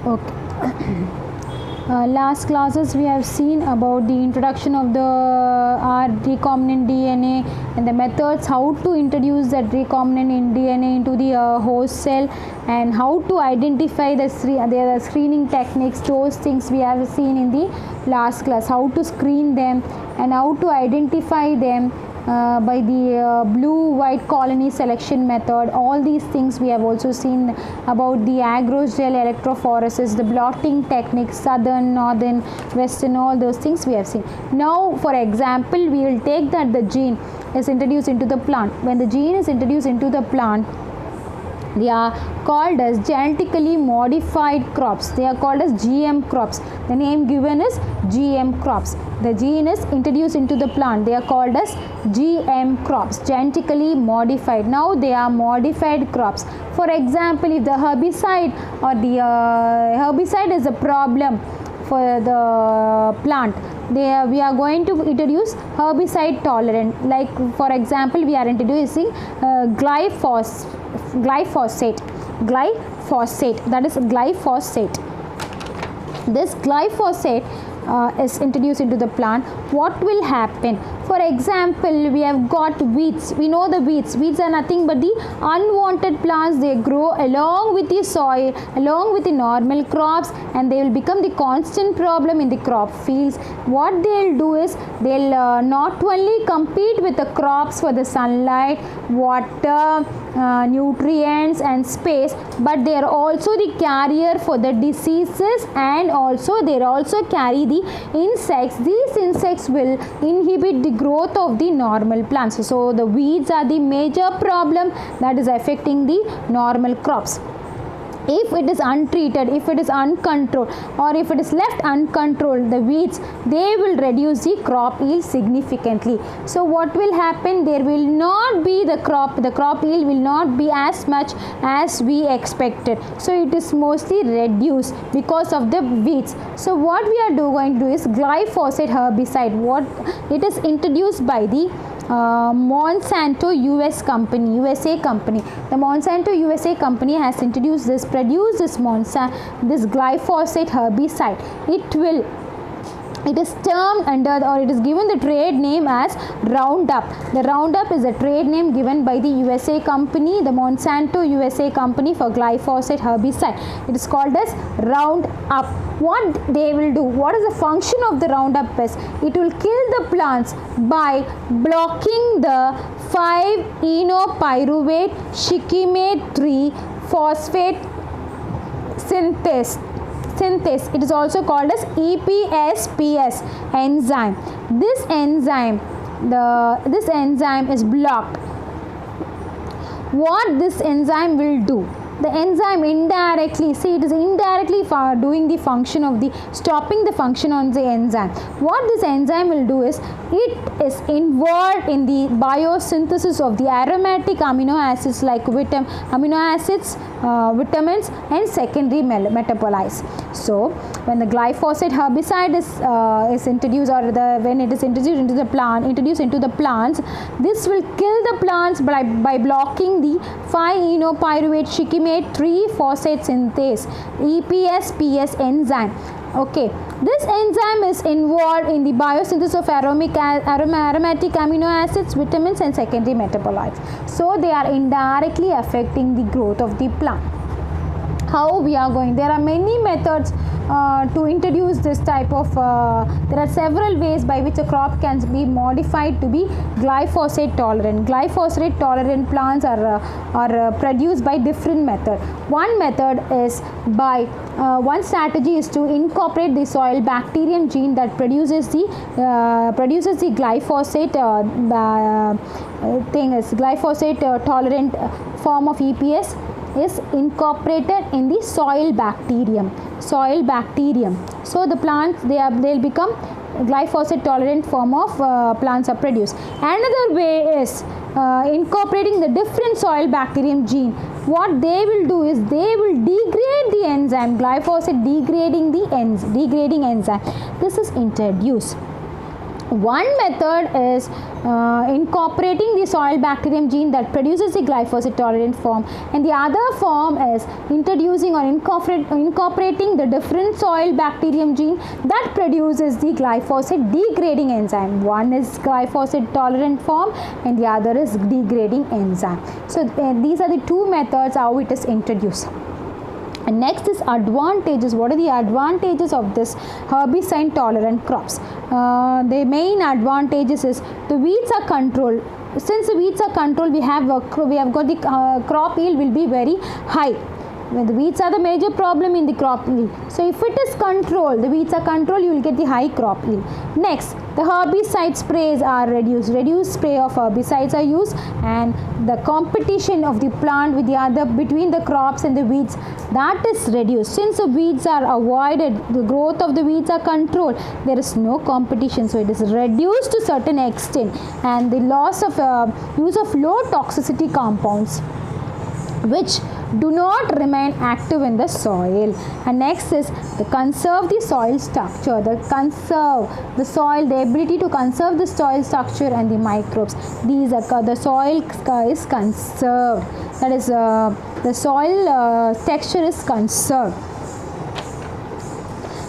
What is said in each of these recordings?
Okay. Last classes we have seen about the introduction of the recombinant DNA and the methods how to introduce that recombinant DNA into the host cell, and how to identify the screening techniques. Those things we have seen in the last class, how to screen them and how to identify them by the blue-white colony selection method. All these things we have also seen about the agarose gel electrophoresis, the blotting techniques, southern, northern, western, all those things we have seen. Now for example, we will take that the gene is introduced into the plant. When the gene is introduced into the plant, they are called as genetically modified crops. They are called as GM crops. The name given is GM crops. The gene is introduced into the plant. They are called as GM crops, genetically modified. Now they are modified crops. For example, if the herbicide or the herbicide is a problem for the plant, we are going to introduce herbicide tolerant. Like for example, we are introducing glyphosate, that is glyphosate. This glyphosate is introduced into the plant. What will happen? For example, we have got weeds. We know the weeds are nothing but the unwanted plants. They grow along with the soil, along with the normal crops, and they will become the constant problem in the crop fields. What they'll do is they'll not only compete with the crops for the sunlight, water, nutrients and space, but they are also the carrier for the diseases, and also they also carry the insects. These insects will inhibit the growth of the normal plants. So the weeds are the major problem that is affecting the normal crops. If it is untreated, if it is uncontrolled, or if it is left uncontrolled, the weeds, they will reduce the crop yield significantly. So what will happen? There will not be the crop yield will not be as much as we expected. So it is mostly reduced because of the weeds. So what we are going to do is glyphosate herbicide. What it is introduced by the Monsanto USA company. The Monsanto USA company has produced this glyphosate herbicide. It is termed under, or it is given the trade name as Roundup. The Roundup is a trade name given by the USA company, the Monsanto USA company, for glyphosate herbicide. It is called as Roundup. What they will do, what is the function of the Roundup is, it will kill the plants by blocking the 5-enopyruvate shikimate 3 phosphate synthase. It is also called as EPSPS enzyme. This enzyme is blocked. What this enzyme will do? The enzyme indirectly, it is indirectly doing the function of stopping the function on the enzyme. What this enzyme will do is, it is involved in the biosynthesis of the aromatic amino acids like vitamins and secondary metabolites. So when the glyphosate herbicide is introduced, or when it is introduced into the plants, this will kill the plants by blocking the 5-enopyruvate shikimate 3 phosphate synthase, EPSPS enzyme. Okay, this enzyme is involved in the biosynthesis of aromatic amino acids, vitamins and secondary metabolites. So they are indirectly affecting the growth of the plant. How we are going? There are many methods to introduce this type of, there are several ways by which a crop can be modified to be glyphosate tolerant. Glyphosate tolerant plants are produced by different methods. One method is by, one strategy is to incorporate the soil bacterium gene that produces the glyphosate glyphosate tolerant form of EPS is incorporated in the soil bacterium. So the plants, they'll become glyphosate tolerant form of plants are produced. Another way is incorporating the different soil bacterium gene. What they will do is they will degrade the enzyme, glyphosate degrading enzyme. This is introduced. One method is incorporating the soil bacterium gene that produces the glyphosate tolerant form, and the other form is introducing or incorporating the different soil bacterium gene that produces the glyphosate degrading enzyme. One is glyphosate tolerant form and the other is degrading enzyme. So these are the two methods how it is introduced. And next is advantages. What are the advantages of this herbicide tolerant crops? The main advantages is the weeds are controlled. Since the weeds are controlled, we have got the crop yield will be very high. When the weeds are the major problem in the crop yield. So if it is controlled, the weeds are controlled, you will get the high crop yield. Next, the herbicide sprays are reduced. Reduced spray of herbicides are used, and the competition of the plant with the other between the crops and the weeds, that is reduced. Since the weeds are avoided, the growth of the weeds are controlled, there is no competition, so it is reduced to certain extent, and the loss of use of low toxicity compounds which do not remain active in the soil. And next is the conserve the soil structure. The conserve the soil, the ability to conserve the soil structure and the microbes. These are the soil is conserved. That is the soil texture is conserved.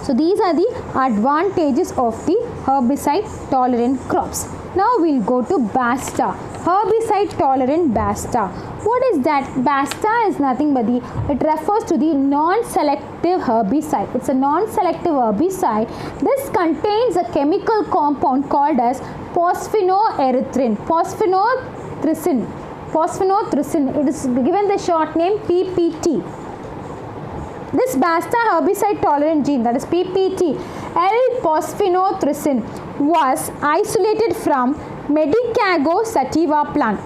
So these are the advantages of the herbicide tolerant crops. Now we'll go to BASTA, herbicide tolerant BASTA. What is that? BASTA is nothing but it refers to the non-selective herbicide. It's a non-selective herbicide. This contains a chemical compound called as phosphinoerythrin, phosphinothrycin. It is given the short name PPT. This BASTA herbicide tolerant gene, that is PPT, L-phosphinothrycin, was isolated from Medicago sativa plant.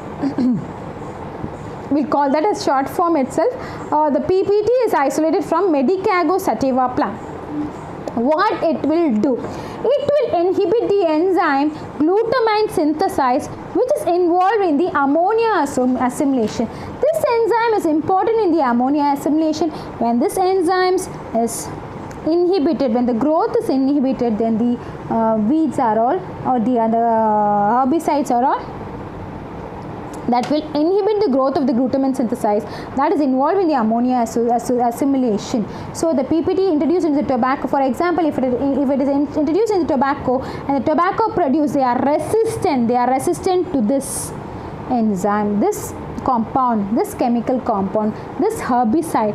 We'll call that as short form itself. The PPT is isolated from Medicago sativa plant. What it will do? It will inhibit the enzyme glutamine synthesis, which is involved in the ammonia assimilation. This enzyme is important in the ammonia assimilation. When this enzyme is inhibited, when the growth is inhibited, then the weeds are all, or the other herbicides are all, that will inhibit the growth of the glutamine synthesis that is involved in the ammonia assimilation. So the PPT introduced into the tobacco, for example, if it is introduced in the tobacco and the tobacco produce, they are resistant to this enzyme, this compound, this chemical compound, this herbicide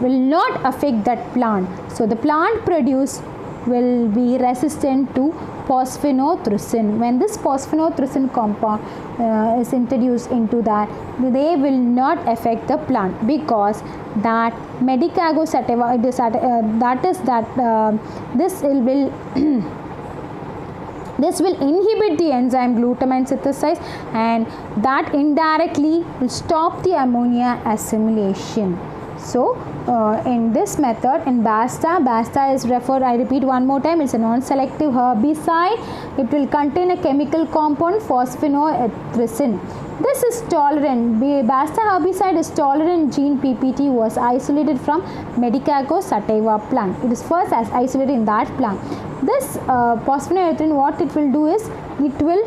will not affect that plant. So the plant produce will be resistant to phosphinothrycin. When this phosphinothrycin compound is introduced into that, they will not affect the plant, because that Medicago sativa, this will this will inhibit the enzyme glutamine synthesis, and that indirectly will stop the ammonia assimilation. So in this method, in BASTA is referred, I repeat one more time, it's a non-selective herbicide. It will contain a chemical compound phosphinothrycin. This is tolerant. BASTA herbicide is tolerant gene PPT was isolated from Medicago sativa plant. It is first isolated in that plant. This phosphinothrycin, what it will do is, it will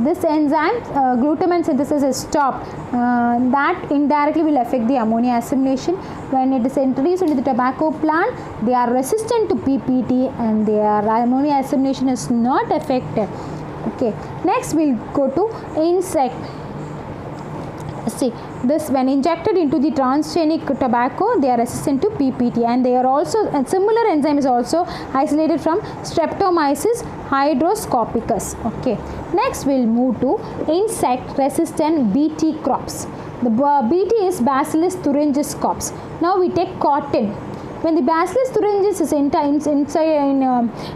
this enzyme glutamine synthesis is stopped. That indirectly will affect the ammonia assimilation. When it is introduced into the tobacco plant, they are resistant to PPT and their ammonia assimilation is not affected. Okay, next we'll go to insect. See, this when injected into the transgenic tobacco, they are resistant to PPT, and they are also, a similar enzyme is also isolated from Streptomyces hygroscopicus. Okay, next we'll move to insect resistant BT crops. The BT is Bacillus thuringiensis crops. Now we take cotton. When the Bacillus thuringiensis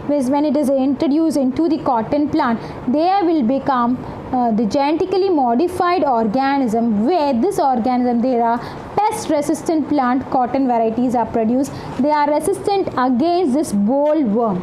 is when it is introduced into the cotton plant, they will become the genetically modified organism, where this organism, there are pest resistant plant cotton varieties are produced. They are resistant against this bollworm,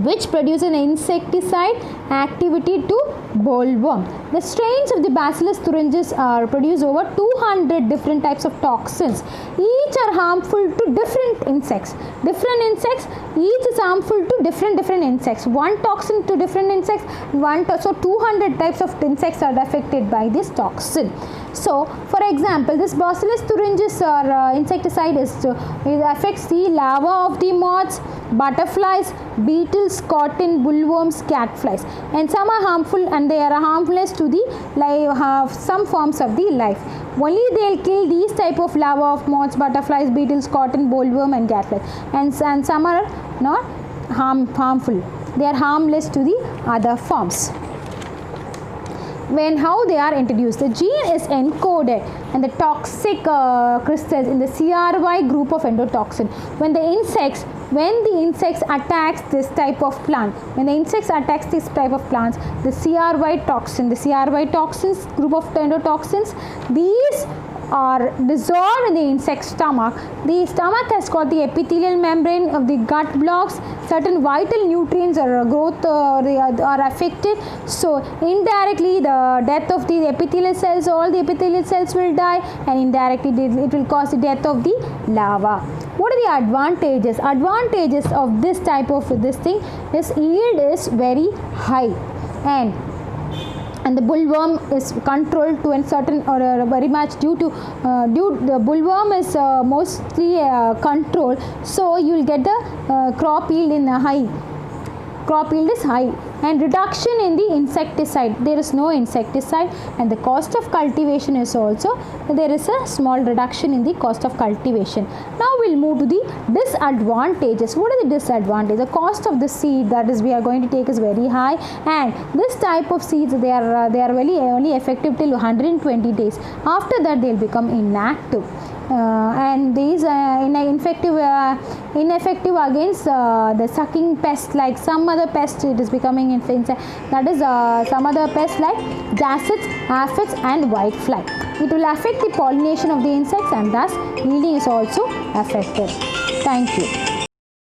which produces an insecticide activity to bollworm. The strains of the Bacillus thuringiensis produce over 200 different types of toxins. Each are harmful to different insects. Different insects, each is harmful to different insects. One toxin to different insects, so 200 types of insects are affected by this toxin. So, for example, this Bacillus thuringiensis insecticide it affects the larvae of the moths, butterflies, beetles, cotton, bollworms, catflies, and some are harmful and they are harmless to the some forms of the life. Only they will kill these type of larvae of moths, butterflies, beetles, cotton, bollworm and catflies, and some are not harmful. They are harmless to the other forms. How they are introduced. The gene is encoded and the toxic crystals in the CRY group of endotoxin. When the insects attacks this type of plant, the CRY toxins group of endotoxins, these are dissolved in the insect stomach. The stomach has got the epithelial membrane of the gut blocks. Certain vital nutrients or growth are affected. So indirectly the death of the epithelial cells, all the epithelial cells will die, and indirectly it will cause the death of the larva. What are the advantages? Advantages of this type of thing is yield is very high, and the bollworm is controlled to a certain or very much due to the bollworm is mostly controlled, so you will get the crop yield in high. Crop yield is high, and reduction in the insecticide. There is no insecticide, and the cost of cultivation is also, there is a small reduction in the cost of cultivation. Now we will move to the disadvantages. What are the disadvantages? The cost of the seed that is we are going to take is very high, and this type of seeds they are really only effective till 120 days. After that they will become inactive. And these ineffective against the sucking pest, like some other pest it is becoming insect, that is some other pests like dacids, aphids and whitefly. It will affect the pollination of the insects, and thus yielding is also affected. Thank you.